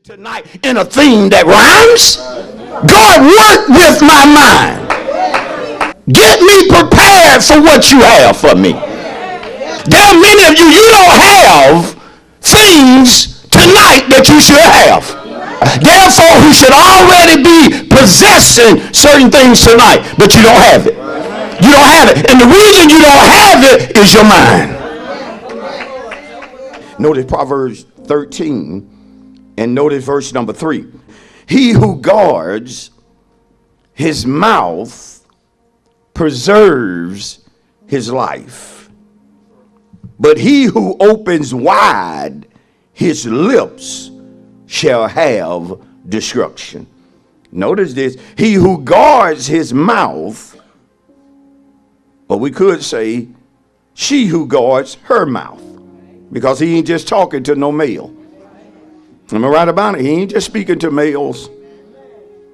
Tonight in a theme that rhymes. God, work with my mind. Get me prepared for what you have for me. There are many of you, you don't have things tonight that you should have. Therefore, who should already be possessing certain things tonight, but you don't have it. You don't have it. And the reason you don't have it is your mind. Notice Proverbs 13. And notice verse number 3. He who guards his mouth preserves his life, but he who opens wide his lips shall have destruction. Notice this. He who guards his mouth, or we could say she who guards her mouth, because he ain't just talking to no male. Am I right about it? He ain't just speaking to males.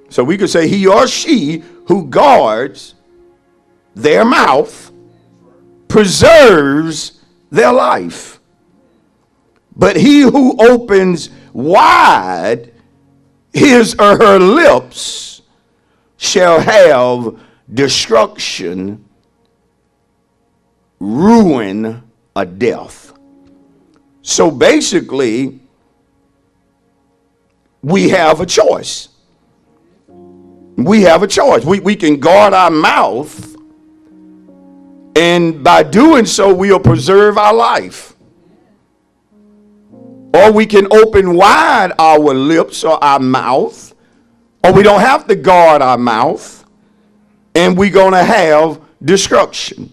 So we could say he or she who guards their mouth preserves their life. But he who opens wide his or her lips shall have destruction, ruin, or death. So basically, we have a choice. We have a choice. We can guard our mouth, and by doing so, we'll preserve our life. Or we can open wide our lips or our mouth, or we don't have to guard our mouth, and we're going to have destruction.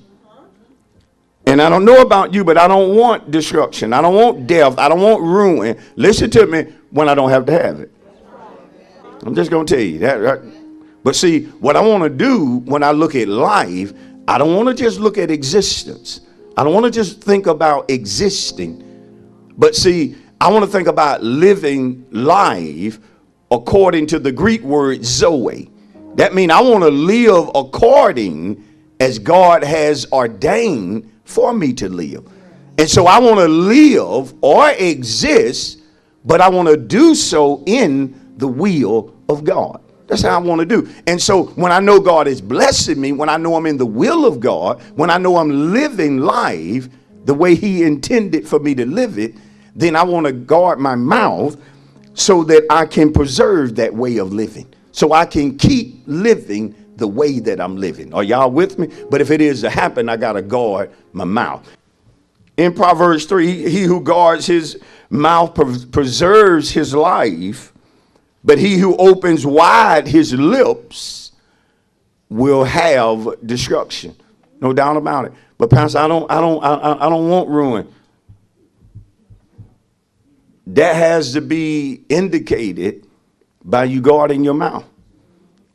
And I don't know about you, but I don't want destruction. I don't want death. I don't want ruin. Listen to me, when I don't have to have it. I'm just going to tell you that. Right? But see, what I want to do when I look at life, I don't want to just look at existence. I don't want to just think about existing. But see, I want to think about living life according to the Greek word zoe. That means I want to live according as God has ordained for me to live. And so I want to live or exist, but I want to do so in the will of God. That's how I want to do. And so when I know God is blessing me, when I know I'm in the will of God, when I know I'm living life the way he intended for me to live it, then I want to guard my mouth so that I can preserve that way of living. So I can keep living the way that I'm living. Are y'all with me? But if it is to happen, I got to guard my mouth. In Proverbs 3, he who guards his mouth preserves his life, but he who opens wide his lips will have destruction. No doubt about it. But Pastor, I don't want ruin. That has to be indicated by you guarding your mouth.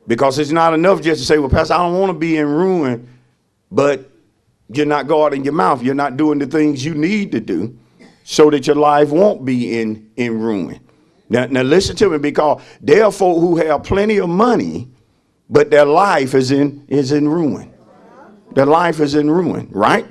Because it's not enough just to say, well, Pastor, I don't want to be in ruin, but you're not guarding your mouth. You're not doing the things you need to do so that your life won't be in ruin. Now listen to me, because there are folk who have plenty of money, but their life is in ruin. Their life is in ruin, right?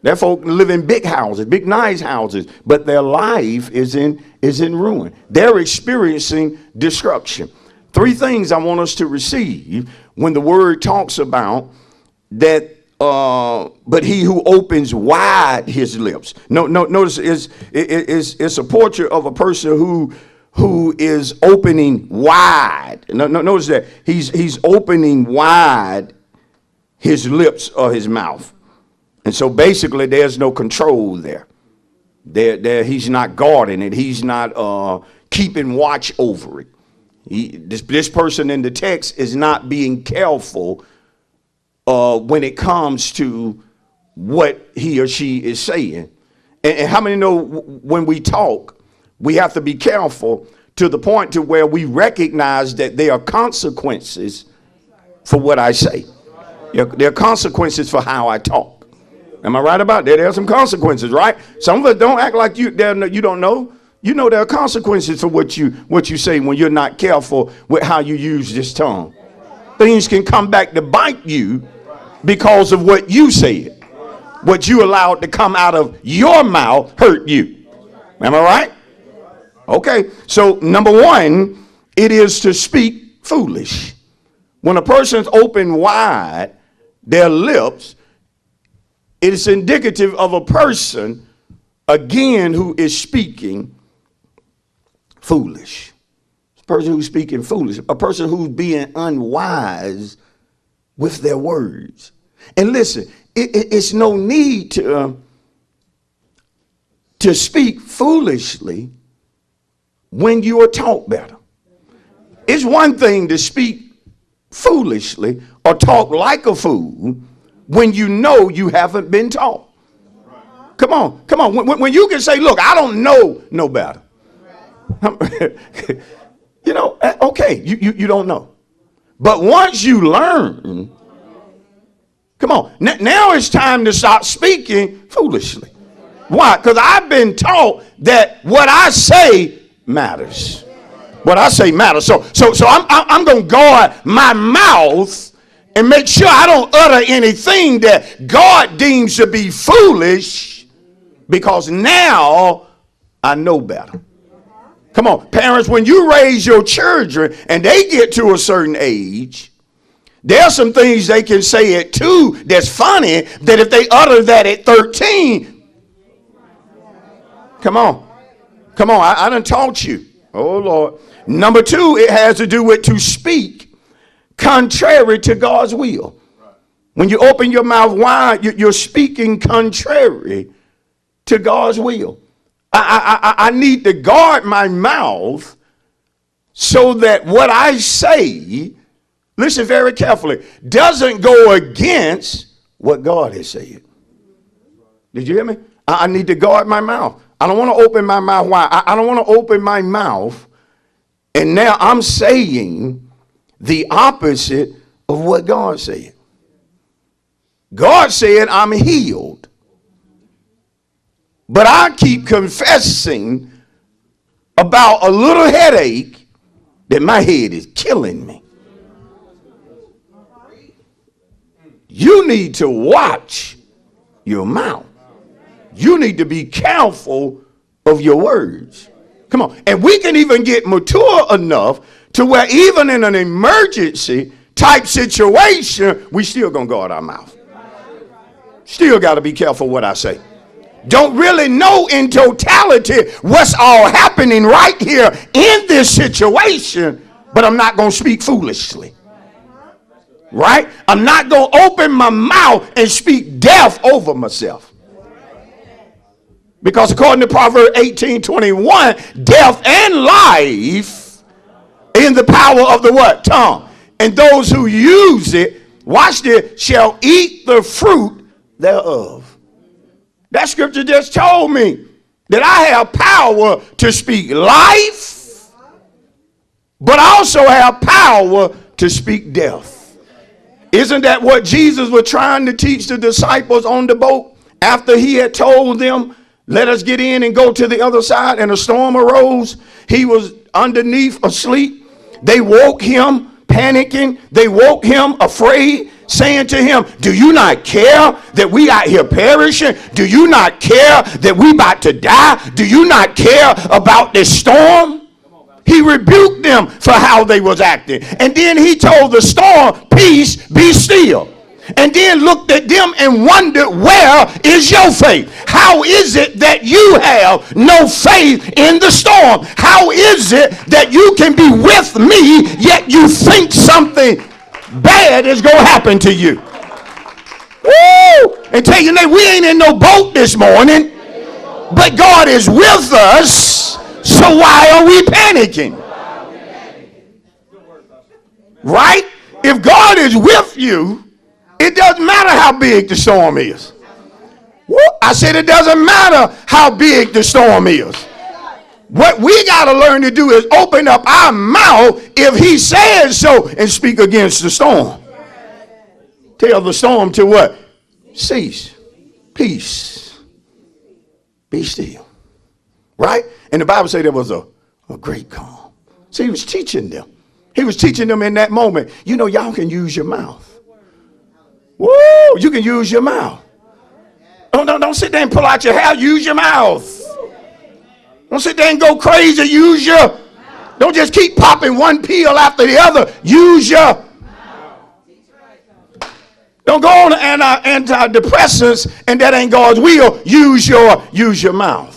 There folk live in big houses, big nice houses, but their life is in ruin. They're experiencing destruction. 3 things I want us to receive when the word talks about that, but he who opens wide his lips. Notice it's a portrait of a person who is opening wide. Notice that he's opening wide his lips or his mouth. And so basically there's no control there. He's not guarding it. He's not keeping watch over it. This person in the text is not being careful when it comes to what he or she is saying. And how many know when we talk, we have to be careful to the point to where we recognize that there are consequences for what I say. There are consequences for how I talk. Am I right about that? There are some consequences, right? Some of us don't act like you don't know. You know there are consequences for what you say when you're not careful with how you use this tongue. Things can come back to bite you because of what you said. What you allowed to come out of your mouth hurt you. Am I right? Okay, so number one, it is to speak foolish. When a person's open wide their lips, it is indicative of a person, again, who is speaking foolish. A person who's speaking foolish. A person who's being unwise with their words. And listen, it's no need to speak foolishly when you are taught better. It's one thing to speak foolishly or talk like a fool when you know you haven't been taught. Come on. When you can say, look, I don't know no better. You know, okay, you don't know. But once you learn, come on, now it's time to stop speaking foolishly. Why? Because I've been taught that what I say matters. What I say matters. So I'm going to guard my mouth and make sure I don't utter anything that God deems to be foolish, because now I know better. Come on, parents, when you raise your children and they get to a certain age, there are some things they can say at 2 that's funny that if they utter that at 13, come on, I done taught you. Oh, Lord. Number 2, it has to do with to speak contrary to God's will. When you open your mouth wide, you're speaking contrary to God's will. I need to guard my mouth so that what I say, listen very carefully, doesn't go against what God has said. Did you hear me? I need to guard my mouth. I don't want to open my mouth wide. I don't want to open my mouth and now I'm saying the opposite of what God said. God said I'm healed. But I keep confessing about a little headache that my head is killing me. You need to watch your mouth. You need to be careful of your words. Come on. And we can even get mature enough to where even in an emergency type situation, we still gonna guard our mouth. Still got to be careful what I say. Don't really know in totality what's all happening right here in this situation, but I'm not going to speak foolishly. Right? I'm not going to open my mouth and speak death over myself. Because according to Proverbs 18:21, death and life in the power of the what? Tongue. And those who use it, watch this, shall eat the fruit thereof. That scripture just told me that I have power to speak life, but I also have power to speak death. Isn't that what Jesus was trying to teach the disciples on the boat after he had told them, let us get in and go to the other side, and a storm arose? He was underneath asleep. They woke him panicking. They woke him afraid, saying to him, do you not care that we out here perishing? Do you not care that we about to die? Do you not care about this storm? He rebuked them for how they was acting. And then he told the storm, peace, be still. And then looked at them and wondered, where is your faith? How is it that you have no faith in the storm? How is it that you can be with me, yet you think something bad is going to happen to you? Woo! And tell you, we ain't in no boat this morning, but God is with us, so why are we panicking? Right? If God is with you, it doesn't matter how big the storm is. I said it doesn't matter how big the storm is. What we got to learn to do is open up our mouth if he says so and speak against the storm. Tell the storm to what? Cease. Peace. Be still. Right? And the Bible said there was a great calm. So he was teaching them. He was teaching them in that moment. You know, y'all can use your mouth. Woo! You can use your mouth. Don't sit there and pull out your hair. Use your mouth. Don't sit there and go crazy. Use your mouth. Don't just keep popping one pill after the other. Use your mouth. Don't go on antidepressants and that ain't God's will. Use your mouth.